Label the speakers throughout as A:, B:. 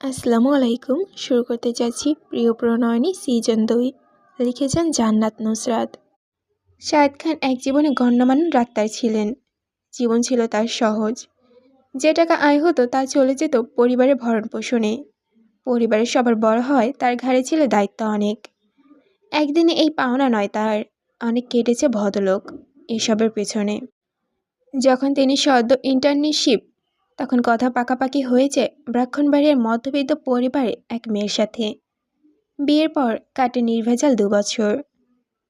A: আসসালামু আলাইকুম। শুরু করতে যাচ্ছি প্রিয় প্রণয়নী সিজন 2। লিখেছেন জান্নাত নুসরাত। শাহেদ খান এক জীবনে গণ্যমান্য ডাক্তার ছিলেন। জীবন ছিল তার সহজ। যে টাকা আয় হতো তা চলে যেত পরিবারের ভরণ পোষণে। পরিবারের সবার বড় হয় তার ঘাড়ে ছিল দায়িত্ব অনেক। একদিনে এই পাওনা নয় তার, অনেক কেটেছে ভদ্রলোক এসবের পেছনে। যখন তিনি সদ্য ইন্টার্নশিপ, তখন কথা পাকাপাকি হয়েছে ব্রাহ্মণবাড়িয়ার মধ্যবিত্ত পরিবারে এক মেয়ের সাথে। বিয়ের পর কাটে নির্ভেজাল 2 বছর।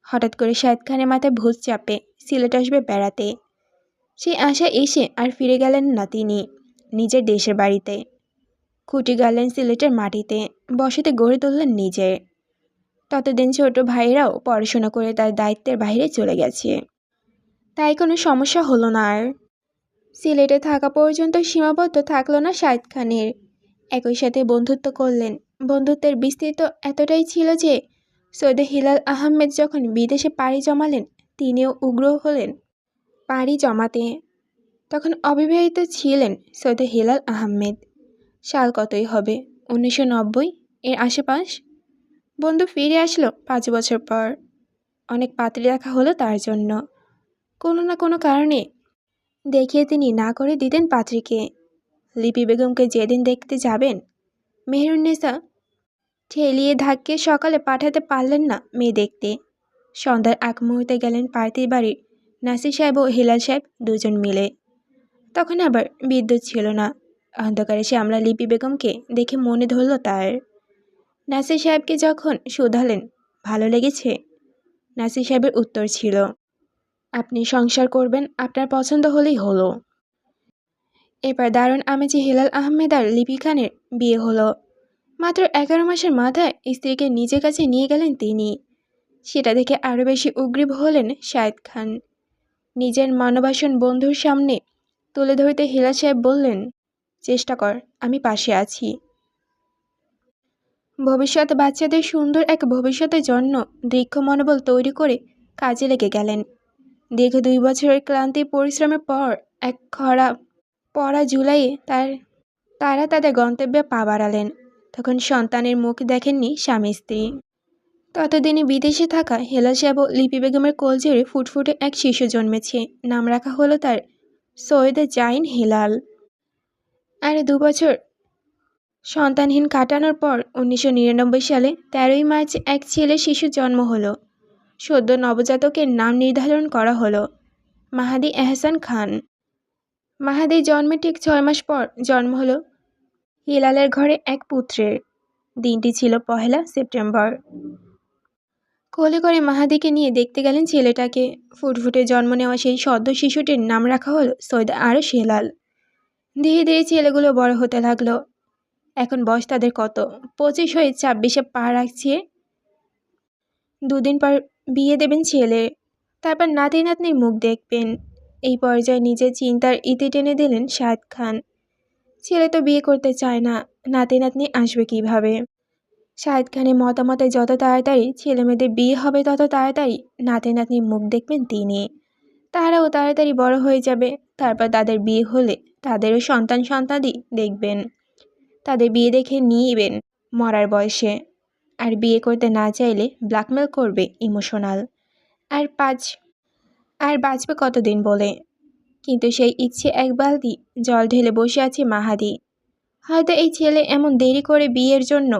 A: হঠাৎ করে শাহেদ খানের মাথায় ভূত চাপে সিলেট আসবে বেড়াতে। সেই আশা এসে আর ফিরে গেলেন না তিনি নিজের দেশের বাড়িতে। খুঁটি গাড়লেন সিলেটের মাটিতে, বসতি গড়ে তুললেন নিজের। ততদিন ছোট ভাইয়েরাও পড়াশোনা করে তার দায়িত্বের বাইরে চলে গেছে। তাই কোনো সমস্যা হলো না আর। সিলেটে থাকা পর্যন্ত সীমাবদ্ধ থাকলো না শাহেদ খানের। একই সাথে বন্ধুত্ব করলেন। বন্ধুত্বের বিস্তৃত এতটাই ছিল যে সৈয়দ হিলাল আহমেদ যখন বিদেশে পাড়ি জমালেন, তিনিও উগ্র হলেন পাড়ি জমাতে। তখন অবিবাহিত ছিলেন সৈয়দ হিলাল আহমেদ। সাল কতই হবে, 1990 এর আশেপাশ। বন্ধু ফিরে আসলো 5 বছর পর। অনেক পাত্রী দেখা হলো তার জন্য। কোনো না কোনো কারণে দেখিয়ে তিনি না করে দিতেন পাত্রীকে। লিপি বেগমকে যেদিন দেখতে যাবেন, মেহেরুন্নেসা ঠেলিয়ে ধাক্কে সকালে পাঠাতে পারলেন না মেয়ে দেখতে। সন্ধ্যার আগ মুহূর্তে গেলেন পার্থীর বাড়ির নাসির সাহেব ও হিলাল সাহেব দুজন মিলে। তখন আবার বিদ্যুৎ ছিল না। অন্ধকারে শ্যামলা লিপি বেগমকে দেখে মনে ধরল তার। নাসির সাহেবকে যখন শুধালেন, ভালো লেগেছে? নাসির সাহেবের উত্তর ছিল, আপনি সংসার করবেন, আপনার পছন্দ হলেই হলো। এবার দারুণ আমেজে হিলাল আহমেদ আর লিপি খানের বিয়ে হলো। মাত্র 11 মাসের মাথায় স্ত্রীকে নিজের কাছে নিয়ে গেলেন তিনি। সেটা দেখে আরও বেশি উগ্রীব হলেন শাহেদ খান। নিজের মানবাসন বন্ধুর সামনে তুলে ধরতে হিলাল সাহেব বললেন, চেষ্টা কর, আমি পাশে আছি। ভবিষ্যৎ বাচ্চাদের সুন্দর এক ভবিষ্যতের জন্য দৃঢ় মনোবল তৈরি করে কাজে লেগে গেলেন। দীর্ঘ 2 বছরের ক্লান্তি পরিশ্রমের পর এক খরা পড়া জুলাইয়ে তারা তাদের গন্তব্যে পা বাড়ালেন। তখন সন্তানের মুখ দেখেননি স্বামী স্ত্রী। ততদিনে বিদেশে থাকা হেলাল সাহেব ও লিপি বেগমের কোলজোরে ফুটফুটে এক শিশু জন্মেছে। নাম রাখা হলো তার সৈয়দ জাইন হিলাল। আর 2 বছর সন্তানহীন কাটানোর পর 1999 সালে 13ই মার্চ এক ছেলে শিশু জন্ম হলো। সদ্য নবজাতকের নাম নির্ধারণ করা হলো মাহাদি এহসান খান। মাহাদির জন্মের ঠিক 6 মাস পর জন্ম হলো হিলালের ঘরে এক পুত্রের। দিনটি ছিল 1 সেপ্টেম্বর। কোলে করে মাহাদিকে নিয়ে দেখতে গেলেন ছেলেটাকে। ফুটফুটে জন্ম নেওয়া সেই সদ্য শিশুটির নাম রাখা হলো সৈয়দ আরশ হিলাল। ধীরে ধীরে ছেলেগুলো বড় হতে লাগলো। এখন বয়স তাদের কত? 25 হয়ে 26-এ পা রাখছে। 2 দিন পর বিয়ে দেবেন ছেলে। তারপর নাতি নাতনির মুখ দেখবেন। এই পর্যায়ে নিজের চিন্তার ইতি টেনে দিলেন শাহেদ খান। ছেলে তো বিয়ে করতে চায় না, নাতি নাতনি আসবে কিভাবে? শাহেদ খানের মতামতে যত তাড়াতাড়ি ছেলেমেয়েদের বিয়ে হবে তত তাড়াতাড়ি নাতি নাতনির মুখ দেখবেন তিনি। তারাও তাড়াতাড়ি বড় হয়ে যাবে। তারপর তাদের বিয়ে হলে তাদেরও সন্তানাদি দেখবেন। তাদের বিয়ে দেখে নিবেন মরার বয়সে। আর বিয়ে করতে না চাইলে ব্ল্যাকমেল করবে ইমোশনাল। আর বাঁচবে কতদিন বলে। কিন্তু সেই ইচ্ছে এক বালতি জল ঢেলে বসে আছে মাহাদি। হয়তো এই ছেলে এমন দেরি করে বিয়ের জন্য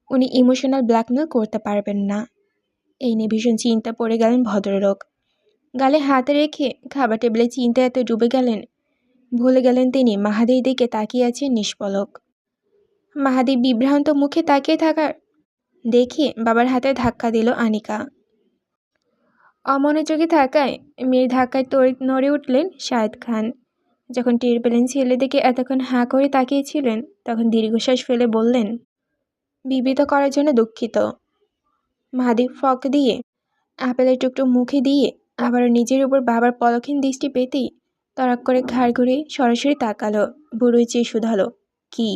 A: উনি ইমোশনাল ব্ল্যাকমেল করতে পারবেন না। এই নিয়ে ভীষণ চিন্তা পড়ে গেলেন ভদ্রলোক। গালে হাত রেখে খাবার টেবিলে চিন্তায় এত ডুবে গেলেন, ভুলে গেলেন তিনি মাহাদির দিকে তাকিয়ে আছেন নিষ্পলক। মাহাদি বিভ্রান্ত মুখে তাকিয়ে থাকার দেখে বাবার হাতে ধাক্কা দিল আনিকা। অমনোযোগী থাকায় মেয়ের ধাক্কায় তড়িৎ নড়ে উঠলেন শাহেদ খান। যখন টের পেলেন ছেলে দিকে এতক্ষণ হাঁ করে তাকিয়েছিলেন, তখন দীর্ঘশ্বাস ফেলে বললেন, বিব্রত করার জন্য দুঃখিত। মাহাদি ফক দিয়ে আপেলের টুকটো মুখে দিয়ে আবারও নিজের উপর বাবার পলক্ষীন দৃষ্টি পেতেই তড়াক করে ঘাড় ঘুরে সরাসরি তাকালো। বুড়োই চেয়ে শুধালো, কি?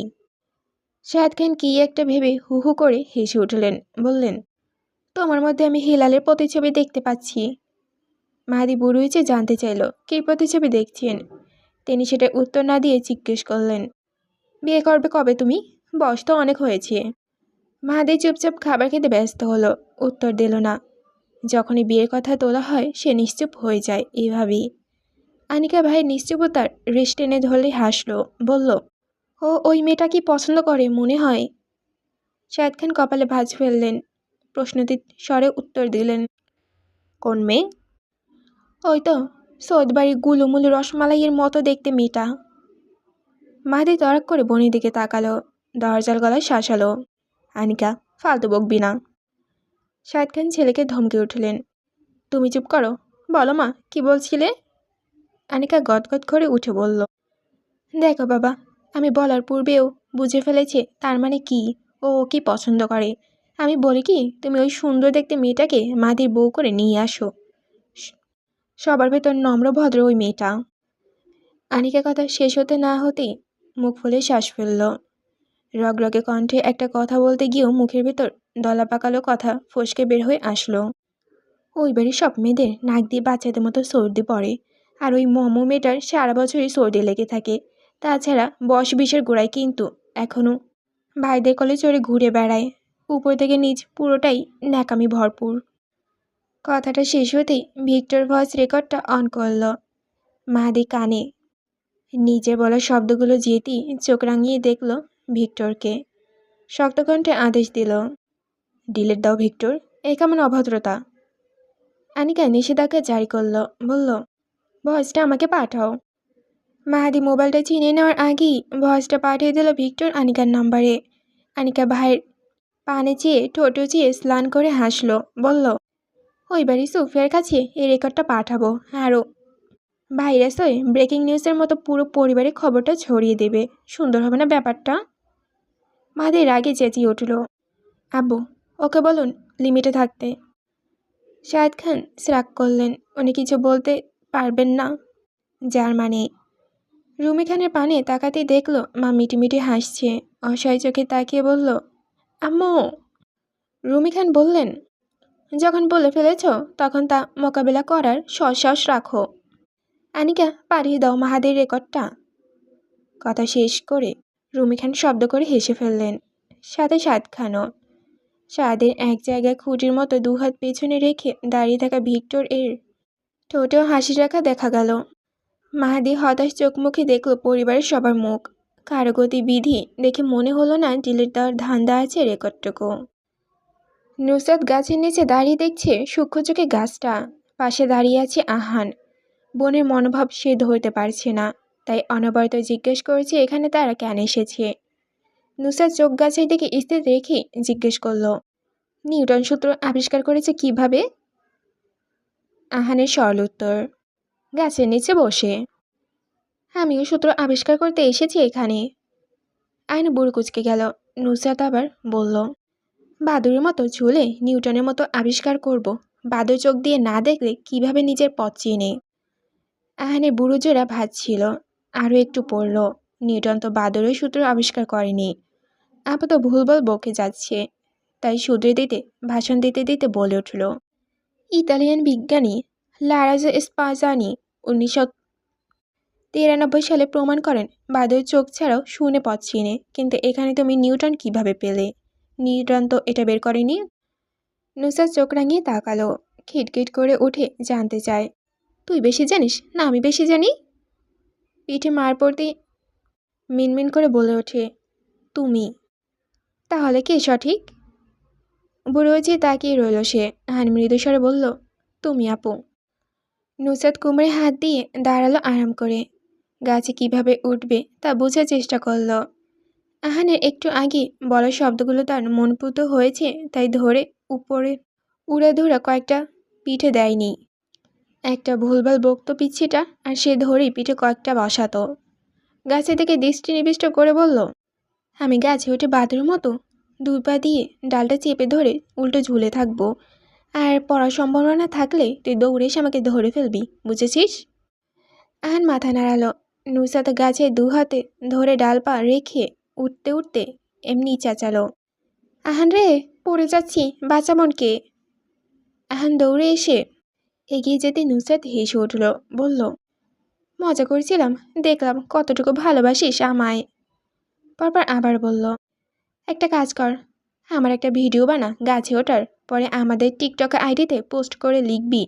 A: শাহেদ খান কি একটা ভেবে হু হু করে হেসে উঠলেন। বললেন, তোমার মধ্যে আমি হিলালের প্রতিচ্ছবি দেখতে পাচ্ছি। মাহাদি বুড়োই চেয়ে জানতে চাইল, কী প্রতিচ্ছবি দেখছেন? তিনি সেটা উত্তর না দিয়ে জিজ্ঞেস করলেন, বিয়ে করবে কবে তুমি? বয়স তো অনেক হয়েছে। মাহাদি চুপচাপ খাবার খেতে ব্যস্ত হলো, উত্তর দিল না। যখনই বিয়ের কথা তোলা হয় সে নিশ্চুপ হয়ে যায় এভাবেই। আনিকা ভাই নিশ্চুপতার রেশ টেনে ধরলে হাসলো, বলল, ও ওই মেয়েটা কি পছন্দ করে মনে হয়? শাহেদ খান কপালে ভাঁজ ফেললেন, প্রশ্নতীত স্বরে উত্তর দিলেন, কোন মেয়ে? ওই তো সৌদ বাড়ির গুলুমুলু রসমালাইয়ের মতো দেখতে মেয়েটা। মাহাদি তড়াক করে বনির দিকে তাকালো, দরজার গলায় শাসালো, আনিকা, ফালতু বকবি না। শাহেদ খান ছেলেকে ধমকে উঠলেন, তুমি চুপ করো, বলো মা কি বলছিলে? আনিকা গদগদ করে উঠে বলল, দেখো বাবা, আমি বলার পূর্বেও বুঝে ফেলেছে তার মানে কি, ও কি পছন্দ করে। আমি বলি কি, তুমি ওই সুন্দর দেখতে মেয়েটাকে মাদির বউ করে নিয়ে আসো। সবার ভেতর নম্র ভদ্র ওই মেয়েটা। আনিকা কথা শেষ হতে না হতেই মুখ ফুলে শ্বাস ফেলল। রগরগে কণ্ঠে একটা কথা বলতে গিয়েও মুখের ভেতর দলা পাকালো কথা ফসকে বের হয়ে আসলো। ওই বাড়ির সব মেয়েদের নাক দিয়ে বাচ্চাদের মতো সর্দি পড়ে, আর ওই মোমো মেয়েটার সারা বছরই সর্দি লেগে থাকে। তাছাড়া বয়স 20-এর গোড়ায়, কিন্তু এখনও ভাইদের কলে চড়ে ঘুরে বেড়ায়। উপর থেকে নিচ পুরোটাই ন্যাকামি ভরপুর। কথাটা শেষ হতেই ভিক্টর ভয়েস রেকর্ডটা অন করল। মাহাদি কানে নিজের বলা শব্দগুলো যেতেই চোখ রাঙিয়ে দেখল ভিক্টরকে। শক্ত কণ্ঠে আদেশ দিল, ডিলেট দাও ভিক্টর, এ কেমন অভদ্রতা? আনিকা নিষেধাজ্ঞা জারি করল, বলল, ভয়েসটা আমাকে পাঠাও। মাহাদি মোবাইলটা চিনিয়ে নেওয়ার আগেই ভয়েসটা পাঠিয়ে দিল ভিক্টর আনিকার নাম্বারে। আনিকা ভাইয়ের পানে চেয়ে ঠোঁটো চেয়ে স্নান করে হাসলো, বলল, ওই বাড়ি সুফিয়ার কাছে এই রেকর্ডটা পাঠাবো, আরও ভাইরাস হয়ে ব্রেকিং নিউজের মতো পুরো পরিবারের খবরটা ছড়িয়ে দেবে। সুন্দর হবে না ব্যাপারটা? মাহাদি রাগে চেঁচিয়ে উঠল, আব্বু, ওকে বলুন লিমিটে থাকতে। শাহেদ খান শ্রাগ করলেন, উনি কিছু বলতে পারবেন না, যার মানে। রুমি খানের পানে তাকাতেই দেখল মা মিটিমিটি হাসছে। অসহায় চোখে তাকিয়ে বলল, আম্মু। রুমি খান বললেন, যখন বলে ফেলেছ তখন তা মোকাবেলা করার সসাহস রাখো। আনিকা, পাঠিয়ে দাও মাহাদির রেকর্ডটা। কথা শেষ করে রুমি খান শব্দ করে হেসে ফেললেন, সাথে শাহেদ খানও। শাহেদের এক জায়গায় খুঁটির মতো দুহাত পেছনে রেখে দাঁড়িয়ে থাকা ভিক্টর এর ঠোঁটেও হাসি রাখা দেখা গেল। মাহাদি হতাশ চোখ মুখে দেখল পরিবারের সবার মুখ। কারো গতিবিধি দেখে মনে হলো না ডিলিট দেওয়ার ধান্দা আছে রেকর্ডটুকু। নুসরাত গাছের নিচে দাঁড়িয়ে দেখছে সূক্ষ্ম চোখে গাছটা। পাশে দাঁড়িয়ে আছে আহান। বোনের মনোভাব সে ধরতে পারছে না, তাই অনবরত জিজ্ঞেস করেছে এখানে তারা কেন এসেছে। নুসরাত চোখ গাছের দিকে স্থির রেখে জিজ্ঞেস করল, নিউটন সূত্র আবিষ্কার করেছে কিভাবে? আহানের সরল উত্তর, গাছের নিচে বসে। আমিও সূত্র আবিষ্কার করতে এসেছি এখানে। আইন বুড়ো কুচকে গেল। নুসরাত আবার বলল, বাদুরের মতো ঝুলে নিউটনের মতো আবিষ্কার করব? বাদুর চোখ দিয়ে না দেখলে কিভাবে নিজের পথ চিনে? আহানের বুড়ো জোড়া ভাজছিল, আরও একটু পড়ল, নিউটন তো বাদুরের সূত্র আবিষ্কার করেনি। আপাতত ভুলবল বকে যাচ্ছে, তাই শুধরে দিতে ভাষণ দিতে দিতে বলে উঠল, ইতালিয়ান বিজ্ঞানী লারাজো স্পাজানি 1993 সালে প্রমাণ করেন বাদুর চোখ ছাড়াও শুনে পথ চিনে। কিন্তু এখানে তুমি নিউটন কিভাবে পেলে? নিউটন তো এটা বের করেনি। নুসরাত চোখ রাঙিয়ে তাকালো, খিটখিট করে উঠে জানতে চায়, তুই বেশি জানিস না আমি বেশি জানি? পিঠে মার পড়তে মিনমিন করে বলে ওঠে, তুমি। তাহলে কে সঠিক? বুড়ো চেয়ে তাকিয়ে রইল সে। হান মৃদুস্বরে বলল, তুমি আপু। নুসরাত কোমরে হাত দিয়ে দাঁড়ালো আরাম করে। গাছে কিভাবে উঠবে তা বোঝার চেষ্টা করল। আহানের একটু আগে বলা শব্দগুলো তার মনপুত হয়েছে, তাই ধরে উপরে উড়াধুরা কয়েকটা পিঠে দেয়নি। একটা ভুলভাল বকত পিচ্ছিটা, আর সে ধরেই পিঠে কয়েকটা বসাতো। গাছের দিকে দৃষ্টি নিবিষ্ট করে বলল, আমি গাছে উঠে বাদুর মতো 2 পা দিয়ে ডালটা চেপে ধরে উল্টো ঝুলে থাকবো, আর পড়ার সম্ভাবনা থাকলে তুই দৌড়ে এসে আমাকে ধরে ফেলবি, বুঝেছিস? আহান মাথা নাড়ালো। নুসরাত গাছে 2 হাতে ধরে ডালপা রেখে উঠতে উঠতে এমনি চেঁচালো, আহান রে, পড়ে যাচ্ছি, বাঁচা মনকে। আহান দৌড়ে এসে এগিয়ে যেতে নুসরাত হেসে উঠল, বলল, মজা করছিলাম, দেখলাম কতটুকু ভালোবাসিস আমায়। পরপর আবার বলল, একটা কাজ কর, আমার একটা ভিডিও বানা গাছে ওঠার, পরে আমাদের টিকটক আইডিতে পোস্ট করে লিখবি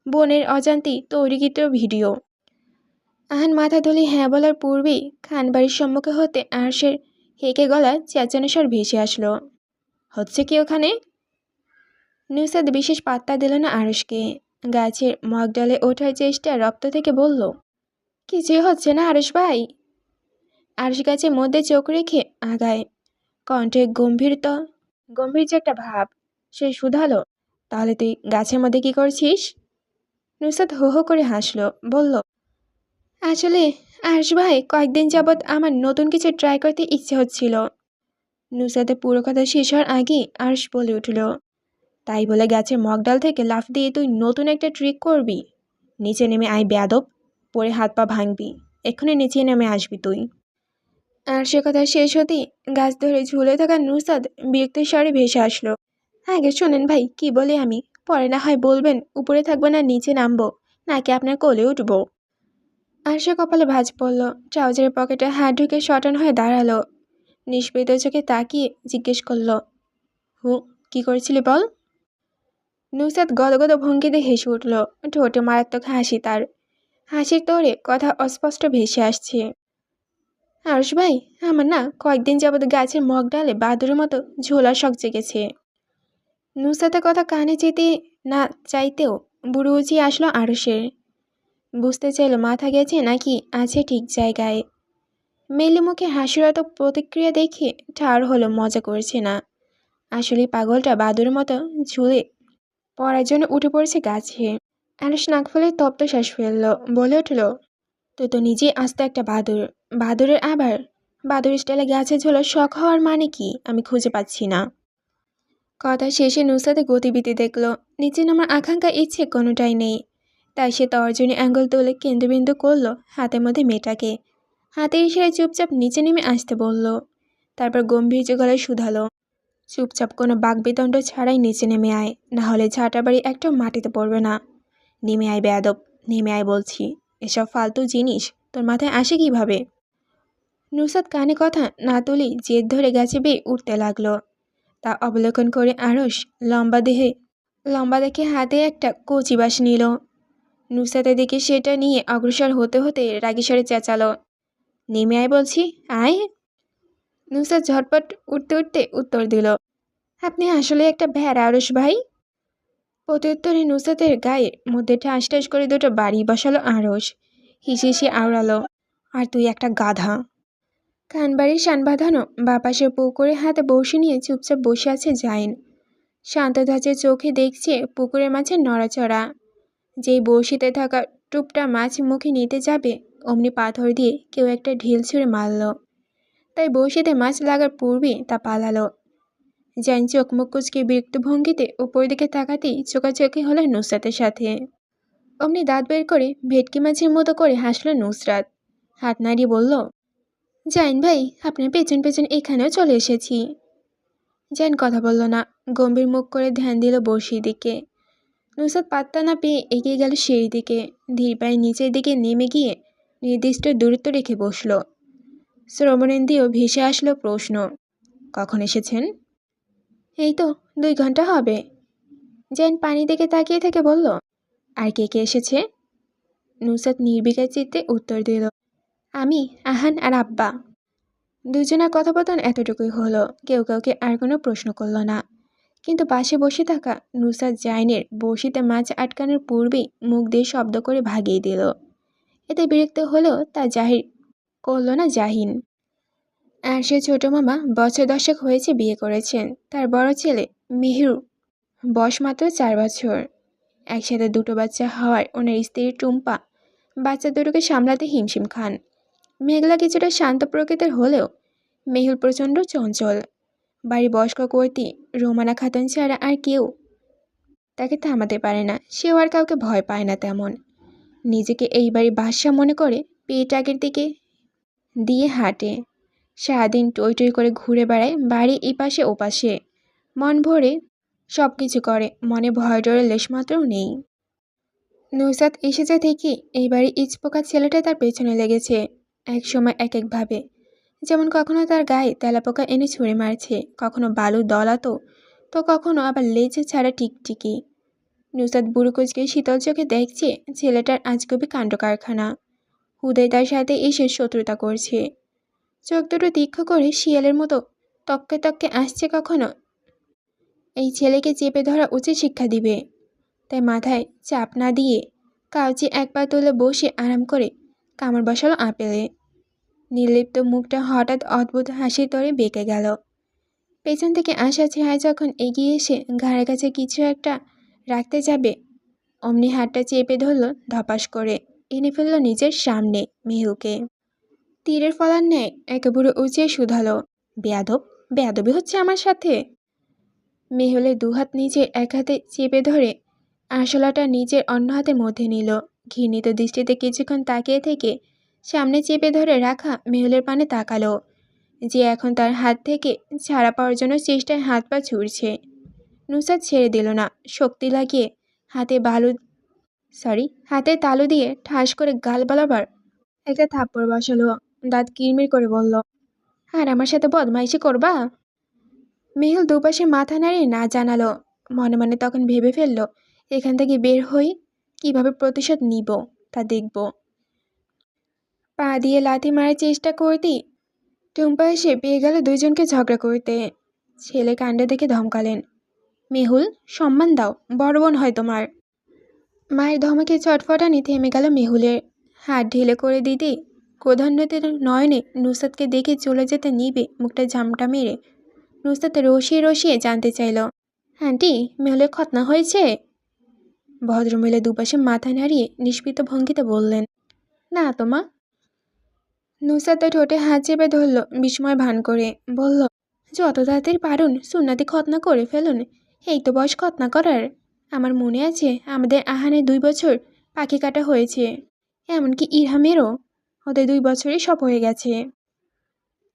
A: বোনের অজান্তেই তৈরিকৃত ভিডিও। আহান মাথা তুলে হ্যাঁ বলার পূর্বেই খানবাড়ির সম্মুখে হতে আরশের হেঁকে গলা চেঁচানো স্বর ভেসে আসলো। হচ্ছে কি ওখানে? নুসরাত বিশেষ পাত্তা দিল না আরশকে। গাছের মগডালে ওঠার চেষ্টা রপ্ত থেকে বলল, কিছুই হচ্ছে না আরশ ভাই। আরশ গাছের মধ্যে চোখ রেখে আগায়, কণ্ঠে গম্ভীর যে একটা ভাব। সে শুধালো, তাহলে তুই গাছের মধ্যে কি করছিস? নুসরাত হো হো করে হাসলো, বলল, আসলে আরশ ভাই, কয়েকদিন যাবৎ আমার নতুন কিছু ট্রাই করতে ইচ্ছে হচ্ছিল। নুসরাতের পুরো কথা শেষ হওয়ার আগেই আরশ বলে উঠল, তাই বলে গাছের মগডাল থেকে লাফ দিয়ে তুই নতুন একটা ট্রিক করবি? নিচে নেমে আয় বেয়াদব, পরে হাত পা ভাঙবি। এক্ষুনি নিচে নেমে আসবি তুই। আর সে কথা শেষ হতেই গাছ ধরে ঝুলে থাকা নুসরাত বিরক্তির স্বরে ভেসে আসলো, আগে শোনেন ভাই, কি বলি আমি, পরে না হয় বলবেন উপরে থাকবো না নিচে নামবো, নাকি আপনার কোলে উঠবো। আর সে কপালে ভাঁজ পড়ল, ট্রাউজারের পকেটে হাত ঢুকে শটান হয়ে দাঁড়ালো। নিষ্পৃত চোখে তাকিয়ে জিজ্ঞেস করল, কি করেছিলি বল? নুসরাত গদগদ ভঙ্গিতে হেসে উঠল, ঠোঁটে মারাত্মক হাসি তার। হাসির তোড়ে কথা অস্পষ্ট ভেসে আসছে, আরশ ভাই, আমার না কয়েকদিন যাবৎ গাছের মগ ডালে বাদুরের মতো ঝোলার শখ জেগেছে। নুসরাতের কথা কানে যেতে না চাইতেও বুড়ো উঁচিয়ে আসলো আরশের। বুঝতে চাইল মাথা গেছে নাকি আছে ঠিক জায়গায়। মেলে মুখে হাসিরত প্রতিক্রিয়া দেখে ঠাড় হলো মজা করছে না। আসলে পাগলটা বাদুরের মতো ঝুলে পড়ার জন্য উঠে পড়েছে গাছে। আরশ নাক ফুলে তপ্ত শ্বাস ফেলল, বলে উঠল, তুই তো নিজেই আস্ত একটা বাদুর। বাদুরের আবার বাদুর স্টাইলে গাছে ঝোলার শখ হওয়ার মানে কি আমি খুঁজে পাচ্ছি না। কথা শেষে নুসরাতে গতিবিধি দেখল, নিচে নামার আকাঙ্ক্ষা ইচ্ছে কোনোটাই নেই। তাই সে তর্জনী আঙ্গুল তুলে কেন্দ্রবিন্দু করল হাতের মধ্যে মেয়েটাকে। হাতের ইশারায় চুপচাপ নিচে নেমে আসতে বলল। তারপর গম্ভীর গলায় শুধালো, চুপচাপ কোনো বাকবিতণ্ড ছাড়াই নিচে নেমে আয়, না হলে ঝাঁটা বাড়ি একটাও মাটিতে পড়বে না। নেমে আয় বেয়াদব, নেমে আয় বলছি। এসব ফালতু জিনিস তোর মাথায় আসে কিভাবে? নুসরাত কানে কথা না তুলেই জেদ ধরে গাছে বেয়ে উঠতে লাগলো। তা অবলোকন করে আরশ লম্বা দেখে হাতে একটা কচি বাঁশ নিল। নুসরাতের দিকে সেটা নিয়ে অগ্রসর হতে হতে রাগী স্বরে চেঁচালো, নেমে আয় বলছি, আয়। নুসরাত ঝটপট উঠতে উঠতে উত্তর দিল, আপনি আসলে একটা ভেড়া আরশ ভাই। প্রত্যুত্তরে নুসরাতের গায়ের মধ্যে ঠাস ঠাস করে দুটো বাড়ি বসালো আরশ। হিসি আওড়ালো, আর তুই একটা গাধা। খানবাড়ির শান বাঁধানো বাপাশের পুকুরে হাতে বসে নিয়ে চুপচাপ বসে আছে জাইন। শান্ত ধাঁচে চোখে দেখছে পুকুরের মাঝে নড়াচড়া। যেই বড়শিতে থাকা টুপটা মাছ মুখে নিতে যাবে, অমনি পাথর দিয়ে কেউ একটা ঢিল ছুঁড়ে মারল। তাই বড়শিতে মাছ লাগার পূর্বেই তা পালালো। জাইন চোখ মুখ কুচকে বিরক্ত ভঙ্গিতে উপর দিকে তাকাতেই চোখাচোখি হলো নুসরাতের সাথে। অমনি দাঁত বের করে ভেটকি মাছের মতো করে হাসলো নুসরাত। হাত নাড়িয়ে বলল, জাইন ভাই, আপনার পেছন পেছন এখানেও চলে এসেছি। জাইন কথা বলল না, গম্ভীর মুখ করে ধ্যান দিল বড়শির দিকে। নুসরাত পাত্তা না পেয়ে এগিয়ে গেল সিঁড়ির দিকে। ধীর পায়ে নিচের দিকে নেমে গিয়ে নির্দিষ্ট দূরত্ব রেখে বসল। শ্রবণেন্দ্রিয় ভেসে আসলো প্রশ্ন, কখন এসেছেন? এই তো 2 ঘন্টা হবে। জাইন পানি দিকে তাকিয়ে থেকে বলল, আর কে কে এসেছে? নুসরাত নির্বিকার চিত্তে উত্তর দিল, আমি, আহান আর আব্বা। দুজনের কথোপকথন এতটুকুই হলো, কেউ কাউকে আর কোনো প্রশ্ন করল না। কিন্তু পাশে বসে থাকা নুসরাত জাইনের বড়শিতে মাছ আটকানোর পূর্বেই মুখ দিয়ে শব্দ করে ভাগিয়ে দিল। এতে বিরক্ত হলেও তা জাহির করল না জাহিন। আর সে ছোট মামা বছর 10 হয়েছে বিয়ে করেছেন। তার বড় ছেলে মেহের বয়স মাত্র 4 বছর। একসাথে 2টো বাচ্চা হওয়ার ওনার স্ত্রী টুম্পা বাচ্চা দুটোকে সামলাতে হিমশিম খান। মেঘলা কিছুটা শান্ত প্রকৃতির হলেও মেহুল প্রচণ্ড চঞ্চল। বাড়ির বয়স্ক কর্তী রোমানা খাতুন ছাড়া আর কেউ তাকে থামাতে পারে না। সেও আর কাউকে ভয় পায় না তেমন। নিজেকে এই বাড়ির বাদশা মনে করে পেট আগের দিকে দিয়ে হাঁটে। সারাদিন টই টই করে ঘুরে বেড়ায় বাড়ি এপাশে ওপাশে। মন ভরে সব কিছু করে, মনে ভয় ডরের লেশমাত্রও নেই। নুসরাত এসেছে থেকে এই বাড়ির ইচপোকা ছেলেটা তার পেছনে লেগেছে, এক সময় এক একভাবে। যেমন কখনো তার গায়ে তেলাপোকা এনে ছুঁড়ে মারছে, কখনো বালু দলাতো, তো কখনো আবার লেজে ছাড়া টিকটিকি। নুসরাত বুড়ো কুচকে শীতল চোখে দেখছে ছেলেটার আজগুবি কাণ্ড কারখানা। হুদয় তার সাথে এসে শত্রুতা করছে, চোখ দুটো তীক্ষ্ণ করে শিয়ালের মতো তককে তককে আসছে। কখনো এই ছেলেকে চেপে ধরা উচিত শিক্ষা দিবে। তাই মাথায় চাপ না দিয়ে কাউচে এক পা তুলে বসে আরাম করে কামড় বসালো আপেলে। নির্লিপ্ত মুখটা হঠাৎ অদ্ভুত হাসির তরে বেঁকে গেল। পেছন থেকে আসা চেহারা যখন এগিয়ে এসে ঘাড়ের কাছে কিছু একটা রাখতে যাবে, অমনি হাতটা চেপে ধরল ধপাস করে, এনে ফেলল নিজের সামনে মেহুকে। তীরের ফলার ন্যায় একেবারে উঁচিয়ে শুধালো, বেয়াদব, বেয়াদবি হচ্ছে আমার সাথে। মেহুলের দুহাত নিজের এক হাতে চেপে ধরে আরশোলাটা নিজের অন্য হাতের মধ্যে নিল। ঘৃণিত দৃষ্টিতে কিছুক্ষণ তাকিয়ে থেকে সামনে চেপে ধরে রাখা মেহুলের পানে তাকালো, যে এখন তার হাত থেকে ছাড়া পাওয়ার জন্য চেষ্টায় হাত পা ছুড়ছে। নুসরাত ছেড়ে দিল না, শক্তি লাগিয়ে হাতে তালু দিয়ে ঠাস করে গাল বরাবর একটা থাপ্পড় বসালো। দাঁত কিরমির করে বলল, আর আমার সাথে বদমাইশি করবা? মেহুল দুপাশে মাথা নাড়িয়ে না জানালো। মনে মনে তখন ভেবে ফেলল, এখান থেকে বের হই কিভাবে প্রতিশোধ নিব তা দেখব। পা দিয়ে লাথি মারার চেষ্টা করতেই টুম্পা এসে পেয়ে গেল দুইজনকে ঝগড়া করতে। ছেলে কাণ্ড দেখে ধমকালেন, মেহুল, সম্মান দাও, বড় বোন হয় তোমার। মায়ের ধমকে চটফটানি থেমে গেল মেহুলের। হাত ঢিলে করে দিতেই ক্রোধান্বিত নয়নে নুসরাতকে দেখে চলে যেতে নিবে মুখটা ঝামটা মেরে নুসরাত রসিয়ে রসিয়ে জানতে চাইল, আন্টি, মেহুলের খতনা হয়েছে? ভদ্রমহিলা দুপাশে মাথা নাড়িয়ে নিষ্পিত ভঙ্গিতে বললেন, না তোমা। নুসরাত ঠোঁটে হাত চেপে ধরল বিস্ময় ভান করে, বলল, যত তাড়াতাড়ি পারুন সুন্নাতি খতনা করে ফেলুন, এই তো বয়স খতনা করার। আমার মনে আছে আমাদের আহানে 2 বছর পাখি কাটা হয়েছে, এমনকি ইরহামেরও, ওদের 2 বছরই সব হয়ে গেছে।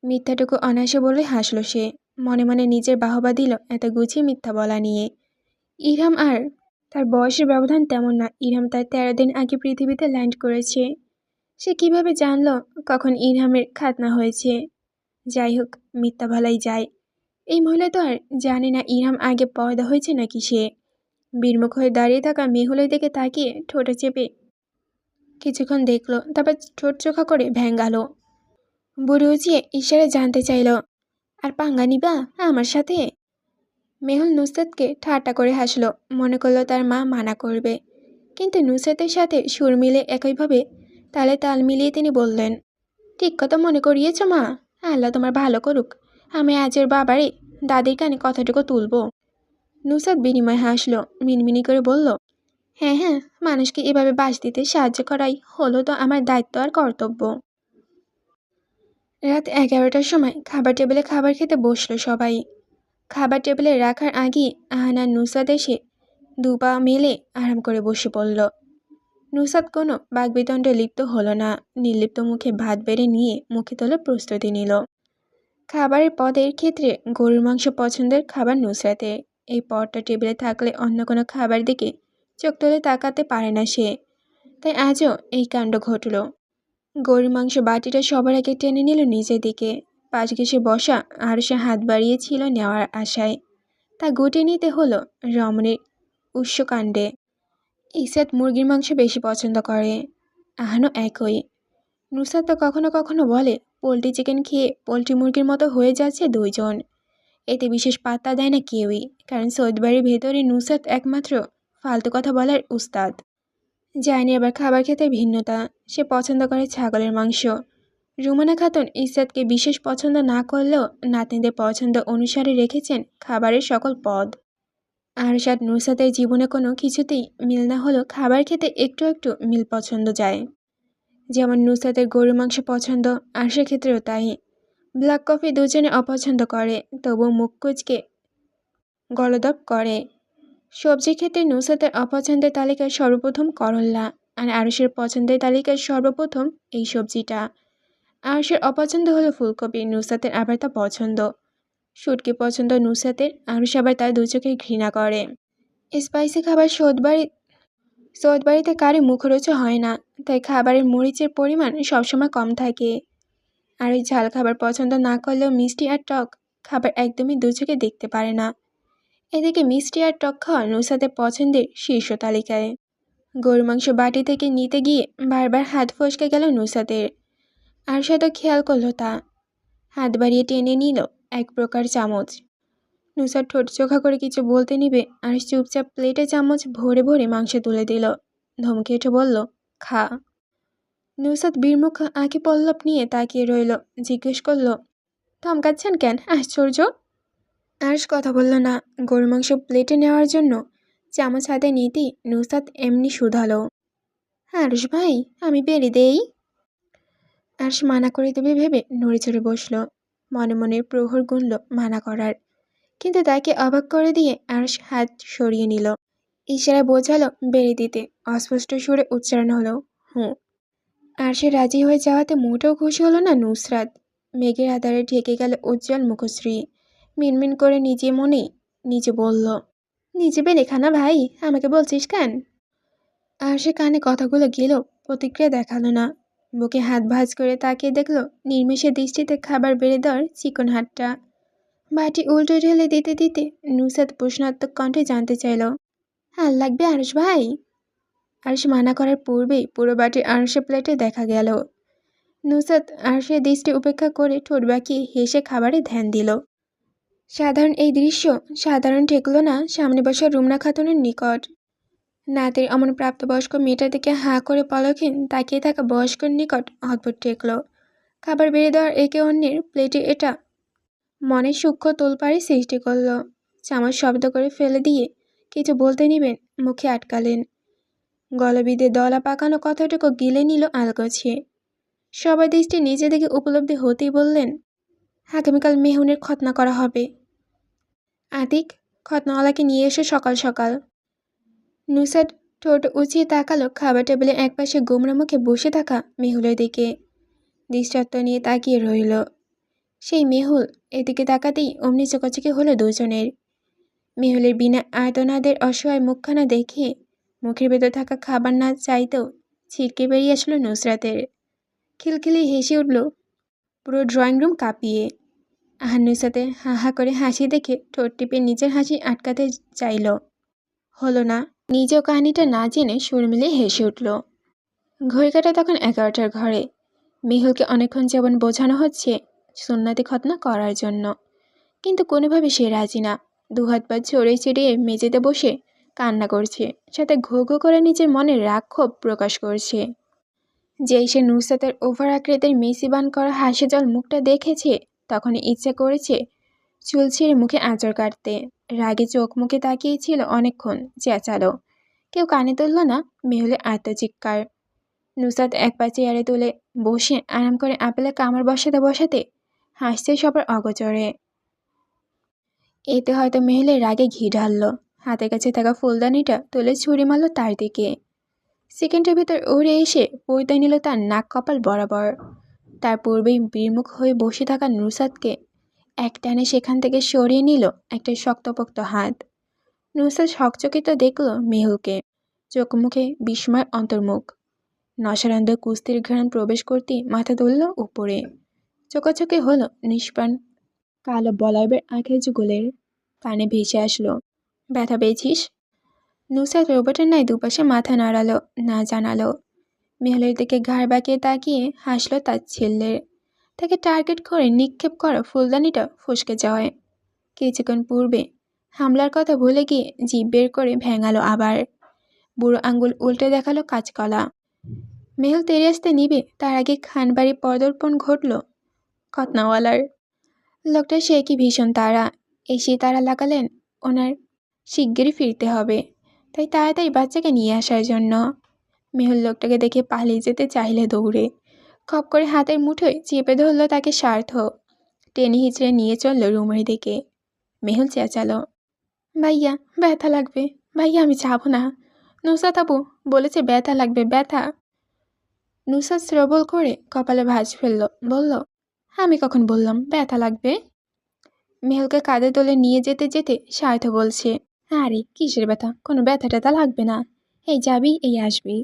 A: মিথ্যাটুকু অনায়াসে বলে হাসল সে, মনে মনে নিজের বাহবা দিল এত গুছিয়ে মিথ্যা বলা নিয়ে। ইরহাম আর তার বয়সের ব্যবধান তেমন না। ইরহাম তার 13 দিন আগে পৃথিবীতে ল্যান্ড করেছে। সে কিভাবে জানল কখন ইরহামের খাতনা হয়েছে? যাই হোক, মিথ্যা ভালাই যায়। এই মহিলা তো আর জানে না ইরহাম আগে পয়দা হয়েছে নাকি সে। বিরমুখ হয়ে দাঁড়িয়ে থাকা মেহুলের দিকে তাকিয়ে ঠোঁটে চেপে কিছুক্ষণ দেখল, তারপর ঠোঁট চোখা করে ভ্যাঙ্গালো। বুড়ি উঁচিয়ে ইশারায় জানতে চাইল, আর পাঙ্গা নিবা আমার সাথে? মেহুল নুসরাতকে ঠাট্টা করে হাসলো, মনে করলো তার মা মানা করবে, কিন্তু নুসরাতের সাথে সুর মিলে একইভাবে তালে তাল মিলিয়ে তিনি বললেন, ঠিক কথা মনে করিয়েছ মা, আল্লাহ তোমার ভালো করুক। আমি আজের বাবারে দাদির কানে কথাটুকু তুলব। নুসরাত বিনিময় হাসলো, মিনমিনি করে বলল, হ্যাঁ হ্যাঁ, মানুষকে এভাবে বাস দিতে সাহায্য করাই হলো তো আমার দায়িত্ব আর কর্তব্য। রাত 11টার সময় খাবার টেবিলে খাবার খেতে বসলো সবাই। খাবার টেবিলে রাখার আগেই আহানা নুসরাত এসে 2 পা মেলে আরাম করে বসে পড়ল। নুসরাত কোনো বাগবিতণ্ডে লিপ্ত হলো না, নির্লিপ্ত মুখে ভাত বেড়ে নিয়ে মুখে তোলার প্রস্তুতি নিল। খাবারের পদের ক্ষেত্রে গরুর মাংস পছন্দের খাবার নুসরাতের। এই পদটা টেবিলে থাকলে অন্য কোনো খাবার দিকে চোখ তুলে তাকাতে পারে না সে, তাই আজও এই কাণ্ড ঘটল। গরুর মাংস বাটিটা সবার আগে টেনে নিল নিজের দিকে। পাশ ঘেঁষে বসা আর সে হাত বাড়িয়েছিল নেওয়ার আশায়, তা গুটিয়ে নিতে হলো রমণীর উৎসকাণ্ডে। ইসরাত মুরগির মাংস বেশি পছন্দ করে, আহানও একই। নুসরাত তো কখনো কখনো বলে পোলট্রি চিকেন খেয়ে পোলট্রি মুরগির মতো হয়ে যাচ্ছে দুইজন। এতে বিশেষ পাত্তা দেয় না কেউই, কারণ সৌদ বাড়ির ভেতরে নুসরাত একমাত্র ফালতু কথা বলার উস্তাদ। জানি আবার খাবার খেতে ভিন্নতা, সে পছন্দ করে ছাগলের মাংস। রুমানা খাতুন ইসরাতকে বিশেষ পছন্দ না করলেও নাতনিদের পছন্দ অনুসারে রেখেছেন খাবারের সকল পদ। আরশাদ নুসরাতের জীবনে কোনো কিছুতেই মিল না হলেও খাবার খেতে একটু একটু মিল পছন্দ যায়। যেমন নুসরাতের গরুর মাংস পছন্দ, আর সেক্ষেত্রেও তাই। ব্ল্যাক কফি দুজনে অপছন্দ করে, তবুও মুখ কুচকে গলদপ করে। সবজির ক্ষেত্রে নুসরাতের অপছন্দের তালিকায় সর্বপ্রথম করল্লা, আর আরশের পছন্দের তালিকায় সর্বপ্রথম এই সবজিটা। আরশের অপছন্দ হলো ফুলকপি, নুসরাতের আবার তা পছন্দ। শুটকি পছন্দ নুসরাতের, আরশ আবার তার 2 চোখে ঘৃণা করে। স্পাইসি খাবার সৌদ বাড়িতে কারই মুখরোচক হয় না, তাই খাবারের মরিচের পরিমাণ সবসময় কম থাকে। আর ওই ঝাল খাবার পছন্দ না করলেও মিষ্টি আর টক খাবার একদমই দু চোখে দেখতে পারে না। এদিকে মিষ্টি আর টক খাওয়া নুসরাতের পছন্দের শীর্ষ তালিকায়। গরু মাংস বাটি থেকে নিতে গিয়ে বারবার হাত ফসকে গেল নুসরাতের। আর সে তো খেয়াল করলো তা। হাত বাড়িয়ে টেনে নিল এক প্রকার চামচ। নুসরাত ঠোঁট চোখা করে কিছু বলতে নিবে আর চুপচাপ প্লেটে চামচ ভরে ভরে মাংস তুলে দিল। ধমকে উঠে বলল, খা। নুসরাত বিমুখ আঁখি পল্লব নিয়ে তাকিয়ে রইল। জিজ্ঞেস করল, ধমকাচ্ছেন কেন? আশ্চর্য। আরশ কথা বলল না। গরু মাংস প্লেটে নেওয়ার জন্য চামচ হাতে নিতেই নুসরাত এমনি শুধালো, আরশ ভাই, আমি বেড়ে দেই? আরশ মানা করে দেবে ভেবে নড়ে চড়ে বসল। মনে মনে প্রহর গুনল মানা করার, কিন্তু তাকে অবাক করে দিয়ে আরশ হাত সরিয়ে নিল। ইশারায় বোঝালো বেড়ে দিতে। অস্পষ্ট সুরে উচ্চারণ হলো, হুঁ। আরশে রাজি হয়ে যাওয়াতে মোটেও খুশি হলো না নুসরাত। মেঘের আধারে ঢেকে গেল উজ্জ্বল মুখশ্রী। মিনমিন করে নিজে মনেই নিজে বলল, নিজে বেড়ে খানা ভাই, আমাকে বলছিস কেন? আরশে কানে কথাগুলো গেলেও প্রতিক্রিয়া দেখালো না। বুকে হাত ভাঁজ করে তাকিয়ে দেখল নির্মিষে দৃষ্টিতে খাবার বেড়ে দেওয়ার চিকন হাতটা। বাটি উল্টো ঢেলে দিতে দিতে নুসরাত প্রশ্নাত্মক কণ্ঠে জানতে চাইল, হাল লাগবে আরশ ভাই? আরশ মানা করার পূর্বেই পুরো বাটি আরশের প্লেটে দেখা গেল। নুসরাত আরশের দৃষ্টি উপেক্ষা করে ঠোঁট বাঁকিয়ে হেসে খাবারে ধ্যান দিল। সাধারণ এই দৃশ্য সাধারণ ঠেকল না সামনে বসা রুমনা খাতুনের নিকট। নাতের অমন প্রাপ্তবয়স্ক মেয়েটার দিকে হাঁ করে পলকহীন তাকিয়ে থাকা বয়স্কর নিকট অদ্ভুত ঠেকল। খাবার বেড়ে দেওয়ার একে অন্যের প্লেটে এটা মনে সূক্ষ্ম তোলপাড়ি সৃষ্টি করল। চামচ শব্দ করে ফেলে দিয়ে কিছু বলতে নিবেন, মুখে আটকালেন। গলবিদে দলা পাকানো কথাটুকু গিলে নিল আলগোছে। সবার দৃষ্টি নিজে দিকে উপলব্ধি হতেই বললেন, আগামীকাল মেহুনের খতনা করা হবে। আতিক, খতনাওয়ালাকে নিয়ে এসো সকাল সকাল। নুসরাত ঠোঁট উঁচিয়ে তাকালো খাবার টেবিলে একপাশে গোমরা মুখে বসে থাকা মেহুলের দিকে। দৃষ্টান্ত নিয়ে তাকিয়ে রইল। সেই মেহুল এদিকে তাকাতেই অমনি চোকাচোকি হলো দুজনের। মেহুলের বিনা আয়তনাদের অসহায় মুখখানা দেখে মুখের ভেতর থাকা খাবার না চাইতেও ছিটকে বেরিয়ে আসলো নুসরাতের। খিলখিলি হেসে উঠল পুরো ড্রয়িং রুম কাঁপিয়ে। আহার নুসরাতে হা হা করে হাসি দেখে ঠোঁট টিপে নিজের হাসি আটকাতে চাইল, হলো না। নিজেও কাহিনিটা না জেনে সুর মিলিয়ে হেসে উঠল। ঘড়ি কাটা তখন 11টার ঘরে। মেহুলকে অনেকক্ষণ যেমন বোঝানো হচ্ছে সুন্নাতি খতনা করার জন্য, কিন্তু কোনোভাবে সে রাজি না। দুহাত পা ছড়িয়ে ছিটিয়ে মেঝেতে বসে কান্না করছে, সাথে ঘো ঘো করে নিজের মনের রাগ ক্ষোভ প্রকাশ করছে। যেই সে নুসরাতের ওভার আকৃতির মেসিবান করা হাসি জল মুখটা দেখেছে, তখনই ইচ্ছা করেছে চুল ছিঁড়ে মুখে আঁচড় কাটতে। রাগে চোখ মুখে তাকিয়েছিল অনেকক্ষণ, চেঁচালো। কেউ কানে তুলল না মেহুলের আত্মচিৎকার। নুসরাত এক পা চেয়ারে তুলে বসে আরাম করে আপেলে কামড় বসাতে বসাতে হাসছে সবার অগোচরে। এতে হয়তো মেহুলের রাগে ঘি ঢালল। হাতের কাছে থাকা ফুলদানিটা তুলে ছুরি মারল তার দিকে। সেকেন্ডের ভিতর উড়ে এসে পড়তে নিল তার নাক কপাল বরাবর। তার পূর্বেই বিমুখ হয়ে বসে থাকা নুসরাতকে এক টানে সেখান থেকে সরিয়ে নিল একটা শক্তপোক্ত হাত। নুসরাত হকচকিত দেখল মেহুলকে, চোখ মুখে বিস্ময় অন্তর্মুখ। নশারন্ধ কুস্তির ঘ্রাণ প্রবেশ করতেই মাথা তুলল উপরে। চোখাচোখি হলো নিষ্প্রাণ কালো বলয়ের আঁখের যুগলের। কানে ভেসে আসলো, ব্যথা পেয়েছিস? নুসরাত রোবটের ন্যায় দুপাশে মাথা নাড়ালো, না জানালো। মেহুলের দিকে ঘাড় বাঁকিয়ে তাকিয়ে হাসলো তাচ্ছিল্যের। তাকে টার্গেট করে নিক্ষেপ করা ফুলদানিটা ফসকে যাওয়ায় কিছুক্ষণ পূর্বে হামলার কথা ভুলে গিয়ে জিভ বের করে ভেঙালো আবার। বুড়ো আঙ্গুল উল্টে দেখালো কাঁচকলা। মেহুল তেড়ে আসতে নিবে তার আগে খানবাড়ি পদার্পণ ঘটল খতনাওয়ালার। লোকটা সে কি ভীষণ তাড়া। এসে তাড়া লাগালেন ওনার শিগগিরই ফিরতে হবে, তাই তাড়াতাড়ি বাচ্চাকে নিয়ে আসার জন্য। মেহুল লোকটাকে দেখে পালিয়ে যেতে চাইলে দৌড়ে খপ করে হাতের মুঠোয় চেপে ধরল তাকে স্বার্থ। টেনে হিচড়ে নিয়ে চলল রুমের দিকে। মেহুল চেঁচালো, ভাইয়া ব্যথা লাগবে, ভাইয়া আমি যাবো না। নুসরাত আপু বলেছে ব্যথা লাগবে, ব্যথা। নুসরাত শ্রবল করে কপালে ভাঁজ ফেলল, বলল, আমি কখন বললাম ব্যথা লাগবে? মেহুলকে কাঁধে তুলে নিয়ে যেতে যেতে স্বার্থ বলছে, আরে কিসের ব্যথা, কোনো ব্যথা ট্যাথা লাগবে না, এই যাবি এই আসবি।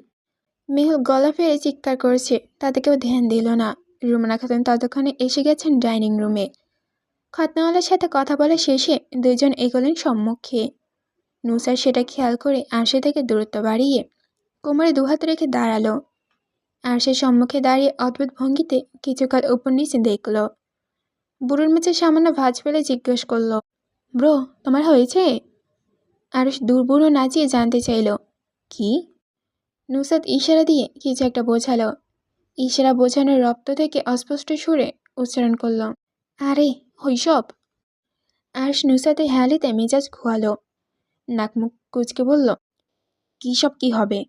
A: মেহুল গলা ফেরে চিৎকার করছে, তাতে কেউ ধ্যান দিল না। রুমানা খাতুন ততক্ষণে এসে গেছেন ডাইনিং রুমে। খতনাওয়ালার সাথে কথা বলা শেষে দুইজন এগোলেন সম্মুখে। নুসরাত সেটা খেয়াল করে আরশে থেকে দূরত্ব বাড়িয়ে কোমরে দুহাত রেখে দাঁড়ালো। আরশের সম্মুখে দাঁড়িয়ে অদ্ভুত ভঙ্গিতে কিছুকাল উপর নিচে দেখল। বুড়োর মেঝে সামান্য ভাঁজ ফেলে জিজ্ঞেস করল, ব্রো, তোমার হয়েছে? আরশ দুর্বুড়ো নাচিয়ে জানতে চাইল, কি? নুসরাত ইশারা দিয়ে কিছু একটা বোঝালো। ইশারা বোঝানোর রপ্ত থেকে অস্পষ্ট সুরে উচ্চারণ করল, আরে হৈসব। আরশ নুসরাতের হ্যালিতে মেজাজ খোয়ালো। নাক মুখ কুচকে বলল, কী সব কি হবে?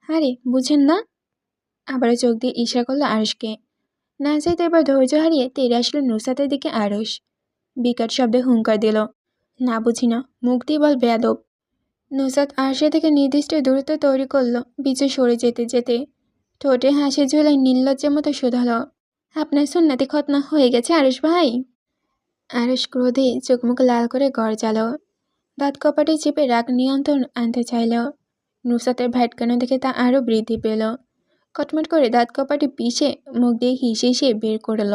A: আরে বুঝেন না? আবারও চোখ দিয়ে ইশারা করলো আরশকে। না চাইতে এবার ধৈর্য হারিয়ে তেড়ে আসলো নুসরাতের দিকে আরশ। বিকট শব্দে হুঙ্কার দিল, না বুঝি না, মুখ দিয়ে বল বেয়াদব। নুসরাত আরশে থেকে নির্দিষ্ট দূরত্ব তৈরি করলো পিছু সরে যেতে যেতে। ঠোঁটে হাসি ঝোলায় নির্লজ্জের মতো শোধালো, আপনার সুন্নাতি খতনা হয়ে গেছে আরশ ভাই? আরশ ক্রোধে চোখ মুখ লাল করে গড়ালো। দাঁত কপাটে চেপে রাগ নিয়ন্ত্রণ আনতে চাইল। নুসরাতের ভ্যাটকানো দেখে তা আরও বৃদ্ধি পেল। কটমট করে দাঁত কপাটে পিষে মুখ দিয়ে হিসে বের করল,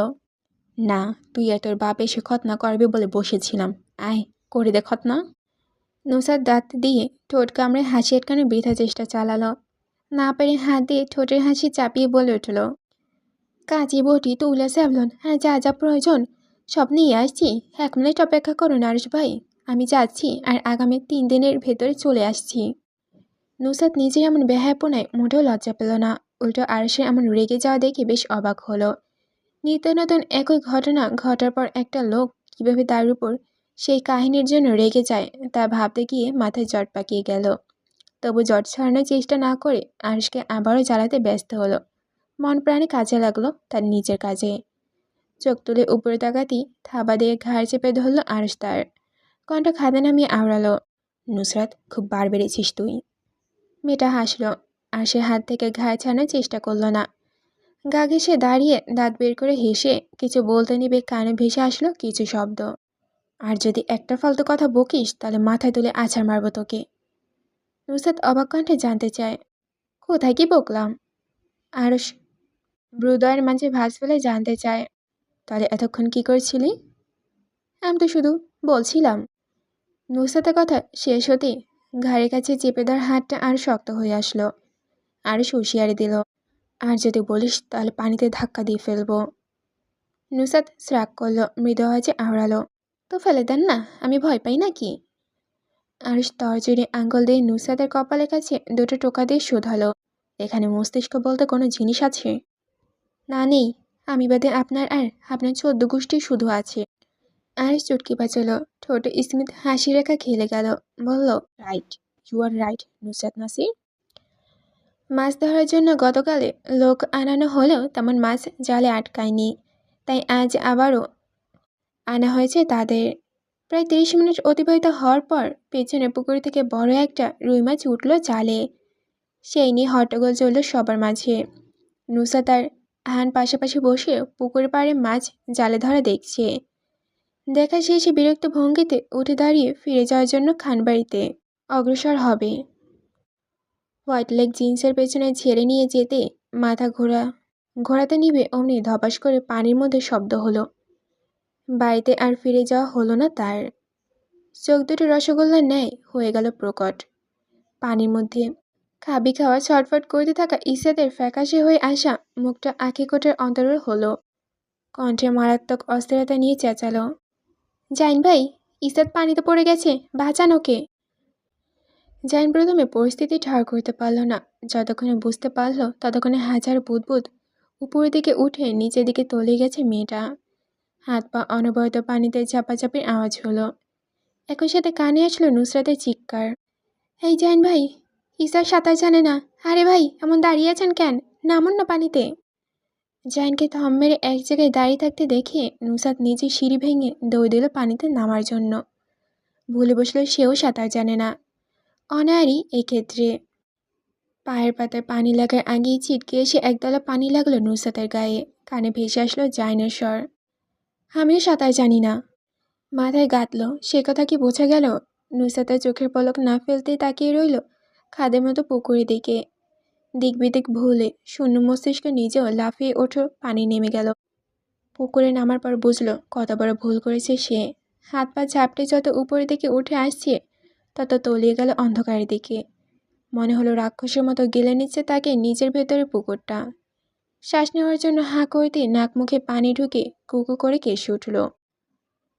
A: না, তুই আর তোর বাপ এসে খতনা করবে বলে বসেছিলাম, আয় করে দে খতনা। নুসরাত দাঁত দিয়ে ঠোঁট কামড়ে হাসি আটকানোর বৃথা চেষ্টা চালালো। না পেরে হাত দিয়ে ঠোঁটের হাসি চাপিয়ে বলে উঠল, কাঁচি বটি তুলা স্যাভলন আর যা যা প্রয়োজন সব নিয়ে আসছি। 1 মিনিট অপেক্ষা করুন আরশ ভাই, আমি যাচ্ছি আর আগামী 3 দিনের ভেতরে চলে আসছি। নুসরাত নিজের এমন বেহায়াপনায় মোটেও লজ্জা পেল না, উল্টো আরশের এমন রেগে যাওয়া দেখে বেশ অবাক হলো। নিত্য নতুন একই ঘটনা ঘটার পর একটা লোক কীভাবে তার উপর সেই কাহিনীর জন্য রেগে যায় তা ভাবতে গিয়ে মাথায় জট পাকিয়ে গেল। তবু জট ছাড়ানোর চেষ্টা না করে আরশকে আবারও জ্বালাতে ব্যস্ত হলো। মন প্রাণে কাজে লাগলো তার নিজের কাজে। চোখ তুলে উপরে তাকাতেই থাবা দিয়ে ঘাড় চেপে ধরল আরশ তার। কণ্ঠ খাদে নামিয়ে আওড়ালো, নুসরাত, খুব বার বেড়েছিস তুই। মেয়েটা হাসলো। আরশের হাত থেকে ঘাড় ছাড়ানোর চেষ্টা করলো না। গা ঘেঁষে দাঁড়িয়ে দাঁত বের করে হেসে কিছু বলতে নিবে কানে ভেসে আসলো কিছু শব্দ। আর যদি একটা ফালতু কথা বকিস তাহলে মাথায় তুলে আছাড় মারব তোকে। নুসরাত অবাক কণ্ঠে জানতে চায়, কোথায় কি বকলাম? আরশ হৃদয়ের মাঝে ভাঁজ ফেলে জানতে চায়, তাহলে এতক্ষণ কি করছিলি? আমি তো শুধু বলছিলাম। নুসরাতের কথা শেষ হতেই ঘাড়ের কাছে চেপে ধর হাতটা আর শক্ত হয়ে আসলো। আরশ হুঁশিয়ারি দিল, আর যদি বলিস তাহলে পানিতে ধাক্কা দিয়ে ফেলবো। নুসরাত শ্রাগ করলো, মৃদু আওয়াজে আওড়ালো, তো ফেলে দেন না, আমি ভয় পাই নাকি? আরশ তরজরি আঙ্গুল দিয়ে নুসরাতের কপালের কাছে দুটো টোকা দিয়ে শোধালো, এখানে মস্তিষ্ক বলতে কোনো জিনিস আছে? না নেই, আমি বাদে আপনার আর আপনার 14 গোষ্ঠী শুধু আছে। আরশ চুটকি বাঁচালো, ঠোঁটে স্মিত হাসি রেখা খেলে গেল, বলল, right, you are right Nusrat Nasir. মাছ ধরার জন্য গতকালে লোক আনানো হলেও তেমন মাছ জালে আটকায়নি, তাই আজ আবারও আনা হয়েছে তাদের। প্রায় 30 মিনিট অতিবাহিত হওয়ার পর পেছনে পুকুর থেকে বড় একটা রুই মাছ উঠল জালে। সেই নিয়ে হট্টগোল চলল সবার মাঝে। নুসরাত আর আহান পাশাপাশি বসে পুকুর পাড়ে মাছ জালে ধরা দেখছে। দেখা শেষে বিরক্ত ভঙ্গিতে উঠে দাঁড়িয়ে ফিরে যাওয়ার জন্য খানবাড়িতে অগ্রসর হবে। হোয়াইট লেগ জিন্সের পেছনে ছেড়ে নিয়ে যেতে মাথা ঘোরাতে নিবে অমনি ধপাস করে পানির মধ্যে শব্দ হলো। বাড়িতে আর ফিরে যাওয়া হলো না তার। চোখ দুটো রসগোল্লার ন্যায় হয়ে গেল প্রকট। পানির মধ্যে খাবি খাওয়া ছটফট করতে থাকা ইসরাতের ফ্যাকাশে হয়ে আসা মুখটা আঁখিকোটের অন্তরের হলো। কণ্ঠে মারাত্মক অস্থিরতা নিয়ে চেঁচালো, জাইন ভাই, ইসরাত পানিতে পড়ে গেছে, বাঁচান ওকে। জাইন প্রথমে পরিস্থিতি ঠাড় করতে পারল না, যতক্ষণে বুঝতে পারল ততক্ষণে হাজার বুদবুদ উপরের দিকে উঠে নিচের দিকে তলিয়ে গেছে মেয়েটা। হাত পা অনবরত পানিতে চাপাচাপির আওয়াজ হলো। একই সাথে কানে আসলো নুসরাতের চিৎকার, এই জাইন ভাই, ইসরাত সাঁতার জানে না, আরে ভাই এমন দাঁড়িয়ে আছেন কেন, নামুন না পানিতে। জাইনকে থম মেরে এক জায়গায় দাঁড়িয়ে থাকতে দেখে নুসরাত নিজে সিঁড়ি ভেঙে দৌড় দিল পানিতে নামার জন্য। ভুলে বসলো সেও সাঁতার জানে না, অনায়ারই এক্ষেত্রে। পায়ের পাতায় পানি লাগার আগেই ছিটকে এসে একদলা পানি লাগলো নুসরাতের গায়ে। কানে ভেসে আসলো জাইনের স্বর, আমিও সাঁতার জানি না। মাথায় গাঁতলো, সে কথা কি বোঝা গেল? নুসরাতের চোখের পলক না ফেলতেই তাকিয়ে রইল খাদের মতো পুকুরের দিকে। দিক বিদিক ভুলে শূন্য মস্তিষ্ক নিজেও লাফিয়ে উঠল, পানি নেমে গেল। পুকুরে নামার পর বুঝলো কত বড় ভুল করেছে সে। হাত পা ঝাপটে যত উপরের দিকে উঠে আসছে তত তলিয়ে গেল অন্ধকারের দিকে। মনে হলো রাক্ষসের মতো গিলে নিচ্ছে তাকে নিজের ভেতরে পুকুরটা। শ্বাস নেওয়ার জন্য হাঁ করতে নাক মুখে পানি ঢুকে কুকু করে কেসে উঠল।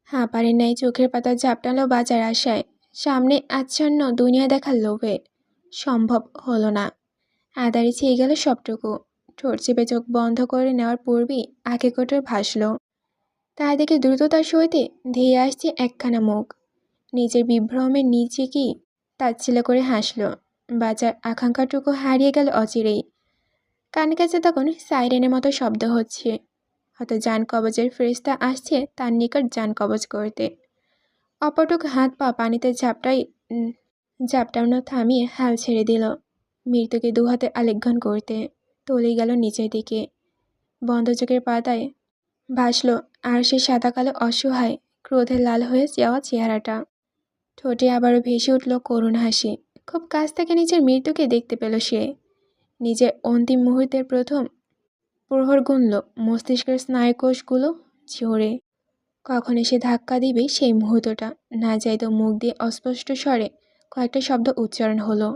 A: হাঁ পারের ন্যায় চোখের পাতা ঝাপটালো বাঁচার আশায়, সামনে আচ্ছন্ন দুনিয়া দেখার লোভে। সম্ভব হলো না। আদারে ছেয়ে গেল সবটুকু। ঠোঁট চেপে চোখ বন্ধ করে নেওয়ার পূর্বেই আঁকে কোটর ভাসল। তার দিকে দ্রুততার সহিতে ধেয়ে আসছে একখানা মুখ। নিজের বিভ্রমের নিজেকেই তাচ্ছিল্য করে হাসল। বাঁচার আকাঙ্ক্ষাটুকু হারিয়ে গেল অচিরেই। কানে কাছে তখন সাইরেনের মতো শব্দ হচ্ছে। হয়তো যান কবচের ফেরেশতা আসছে তার নিকট যান কবচ করতে। অপটুক হাত পা পানিতে ঝাপটানো থামিয়ে হাল ছেড়ে দিল। মৃত্যুকে দুহাতে আলিঙ্গন করতে তলিয়ে গেল নিচের দিকে। বন্ধ চোখের পাতায় ভাসল আর সে সাদা কালো অসহায় ক্রোধে লাল হয়ে যাওয়া চেহারাটা। ঠোঁটে আবারও ভেসে উঠল করুণ হাসি। খুব কাছ থেকে নিজের মৃত্যুকে দেখতে পেল সে। নিজের অন্তিম মুহূর্তের প্রথম প্রহর গুনল মস্তিষ্কের স্নায়ুকোষগুলো ঝরে। কখন এসে ধাক্কা দিবে সেই মুহূর্তটা না যাইতো মুখ দিয়ে অস্পষ্ট স্বরে কয়েকটা শব্দ উচ্চারণ হলো,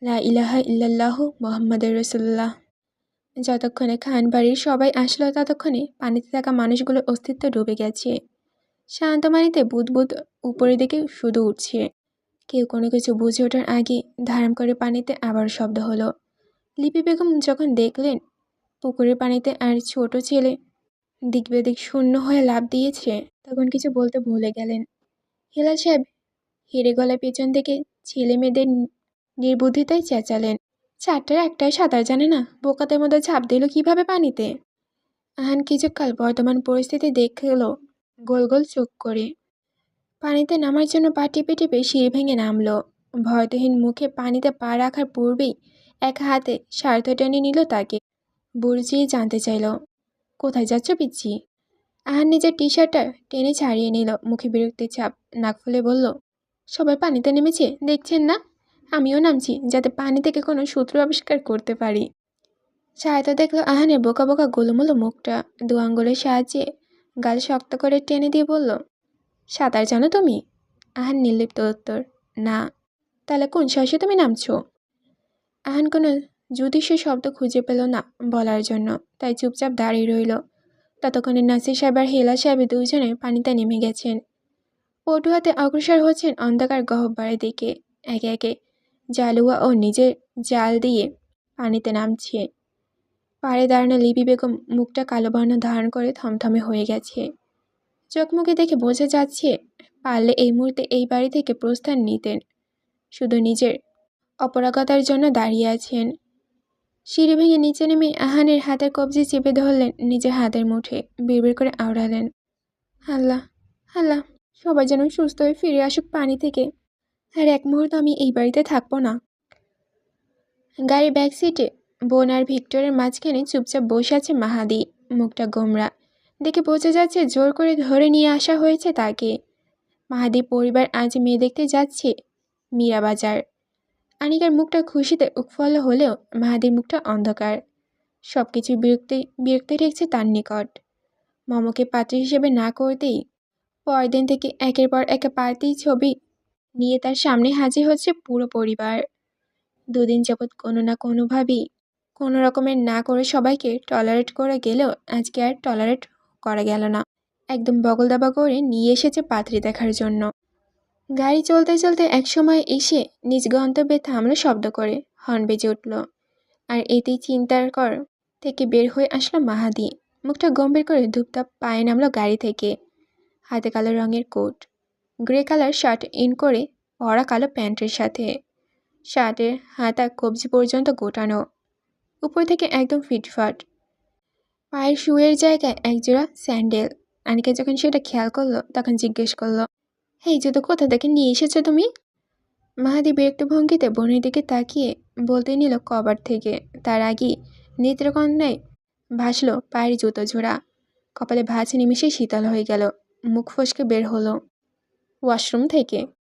A: লা ইলাহা ইল্লাল্লাহু মুহাম্মাদুর রাসূলুল্লাহ। যতক্ষণে খান বাড়ির সবাই আসলো ততক্ষণে পানিতে থাকা মানুষগুলোর অস্তিত্ব ডুবে গেছে। শান্ত পানিতে বুদবুদ উপরের দিকে শুধু উঠছে। কেউ কোনো কিছু বুঝে ওঠার আগে ধারাম করে পানিতে আবার শব্দ হলো। লিপি বেগম যখন দেখলেন পুকুরের পানিতে আর ছোট ছেলে দিক বেদিক শূন্য হয়ে লাফ দিয়েছে তখন কিছু বলতে ভুলে গেলেন। হেলাল সাহেব হেরে গলায় পেছন থেকে ছেলে মেয়েদের নির্বুদ্ধিতায় চেঁচালেন, চারটার একটাই সাঁতার জানে না, বোকাদের মধ্যে ঝাঁপ দিল কিভাবে পানিতে? আহান কিছুকাল বর্তমান পরিস্থিতি দেখল গোল গোল চোখ করে। পানিতে নামার জন্য পা টিপে টিপে সিঁড়ি ভেঙে নামলো। ভয়তহীন মুখে পানিতে পা রাখার পূর্বেই এক হাতে স্বার্থ টেনে নিল তাকে। বুড়িয়ে জানতে চাইল, কোথায় যাচ্ছ পিচ্ছি? আহান নিজের টি শার্টটা টেনে ছাড়িয়ে নিল, মুখে বিরক্তির ছাপ। নাক ফুলে বলল, সবাই পানিতে নেমেছে দেখছেন না? আমিও নামছি যাতে পানি থেকে কোনো সূত্র আবিষ্কার করতে পারি। সায়তা দেখল আহানের বোকা বোকা গোলুমোলো মুখটা। দু আঙ্গুলের সাহায্যে গাল শক্ত করে টেনে দিয়ে বলল, সাঁতার জানো তুমি? আহান নির্লিপ্ত উত্তর, না। তাহলে কোন সাহসে তুমি নামছো? আহান কোনো জুদিস্য শব্দ খুঁজে পেল না বলার জন্য, তাই চুপচাপ দাঁড়িয়ে রইল। ততক্ষণে নাসির সাহেব আর হেলা সাহেব দুইজনে পানিতে নেমে গেছেন। পটু হাতে অগ্রসর হচ্ছেন অন্ধকার গহ্বরের দিকে। একে একে জালুয়া ও নিজের জাল দিয়ে পানিতে নামছে। পাড়ে দাঁড়ানো লিপি বেগম মুখটা কালো বর্ণ ধারণ করে থমথমে হয়ে গেছে। চোখ মুখে দেখে বোঝা যাচ্ছে পারলে এই মুহূর্তে এই বাড়ি থেকে প্রস্থান নিতেন। শুধু নিজের অপরাগতার জন্য দাঁড়িয়ে আছেন। সিঁড়ি ভেঙে নিচে নেমে আহানের হাতের কবজি চেপে ধরলেন নিজের হাতের মুঠে। বিড়বিড় করে আওড়ালেন, আল্লাহ আল্লাহ, সবাই যেন সুস্থ হয়ে ফিরে আসুক পানি থেকে। আর এক মুহূর্ত আমি এই বাড়িতে থাকবো না। গাড়ির ব্যাক সিটে বোন আর ভিক্টরের মাঝখানে চুপচাপ বসে আছে মাহাদি। মুখটা গোমরা, দেখে বোঝা যাচ্ছে জোর করে ধরে নিয়ে আসা হয়েছে তাকে। মাহাদি পরিবার আজ মেয়ে দেখতে যাচ্ছে মীরাবাজার। আনিকার মুখটা খুশিতে উৎফুল্ল হলেও মাহাদির মুখটা অন্ধকার। সব কিছু বিরক্তি ঠেকছে তার নিকট। মমকে পাত্রী হিসেবে না করতেই পরদিন থেকে একের পর এক পার্টি ছবি নিয়ে তার সামনে হাজির হচ্ছে পুরো পরিবার। দুদিন যাবৎ কোনো না কোনোভাবেই কোনো রকমের না করে সবাইকে টলারেট করে গেলেও আজকে আর টলারেট করা গেল না। একদম বগল দাবা করে নিয়ে এসেছে পাত্রী দেখার জন্য। গাড়ি চলতে চলতে একসময় এসে নিজ গন্তব্যে থামলো শব্দ করে, হর্ন বেজে উঠল। আর এতেই চিন্তার কর থেকে বের হয়ে আসলো মাহাদি। মুখটা গম্ভীর করে ধূপধাপ পায়ে নামলো গাড়ি থেকে। হাতে কালো রঙের coat, grey colour shirt in করে পরা কালো প্যান্টের সাথে। শার্টের হাতা কবজি পর্যন্ত গোটানো, উপর থেকে একদম ফিটফাট। পায়ের শুয়ের জায়গায় একজোড়া স্যান্ডেল। আনিকা যখন সেটা খেয়াল করলো তখন জিজ্ঞেস করলো, এই জুতো কোথা থেকে নিয়ে এসেছো তুমি? মাহাদি বিরক্ত ভঙ্গিতে বোনের দিকে তাকিয়ে বলতে নিল কবার থেকে। তার আগেই নেত্রকন্যায় ভাসলো পায়ের জুতো জোড়া। কপালে ভাঁজ নিমিশে শীতল হয়ে গেল। মুখ ফসকে বের হলো, ওয়াশরুম থেকে।